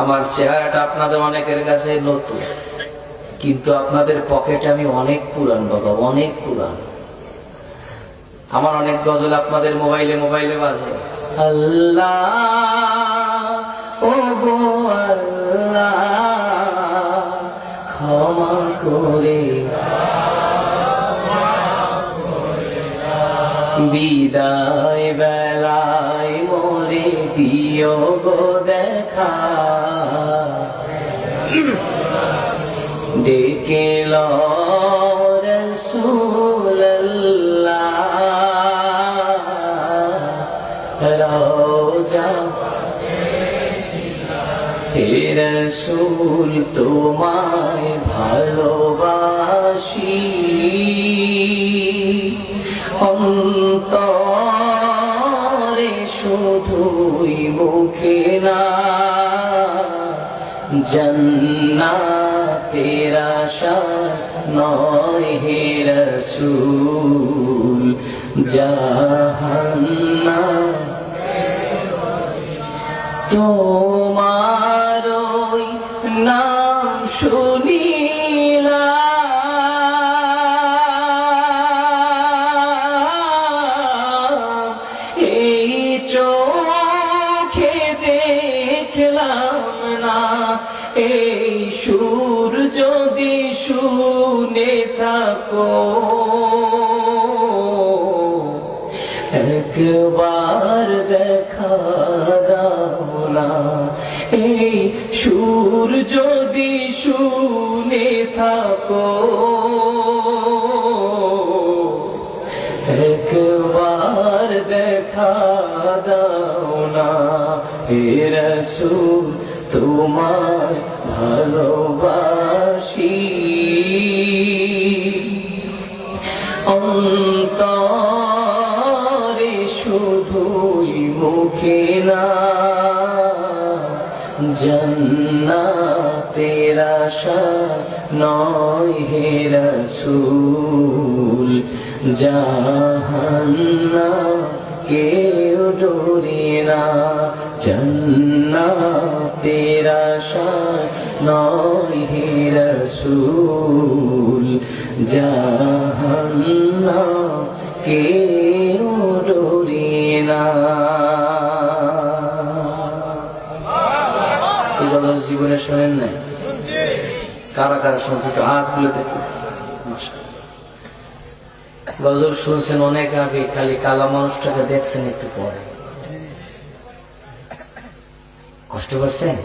আমার চেহারাটা আপনাদের অনেকের কাছে নতুন, কিন্তু আপনাদের পকেটে আমি অনেক পুরান বাবা, অনেক পুরান। আমার অনেক গজল আপনাদের মোবাইলে মোবাইলে বাজে। আল্লাহ ও গো আল্লাহ ক্ষমা করে বিদায় বেলায় মোরে দিও গো দেখা, ডেকে লো রাসূলুল্লাহ রওজা হে রাসূল তোমায় ভালোবাসি, অন্তরে শুধুই মুখে না, জান্নাতের আশা নয় হে রাসূল, জাহান্নাম তোমার ওই নাম শুনিলাম, এই চোখে দেখলাম না, এই সুর যদি শুনে থাকো একবার দেখা দাও না, এই সুর যদি শুনে থাকো একবার দেখা দাও না, হে রাসূল তোমায় ভালোবাসি, অন্তরে শুধুই মুখে না, জান্নাতের আশা নয় হে রাসূল, জাহান্নাম কেউ ডোরে না, জান্নাতের আশা নয় হে রাসূল, জাহান্নাম কেউ ডোরে না। এই কথা জীবনে শোনেন নাই? কারা কারা শুনছে তো হাত খুলে দেখি। গজল শুনছেন অনেক আগে, খালি কালা মানুষটাকে দেখছেন একটু পরে। কষ্ট করছেন?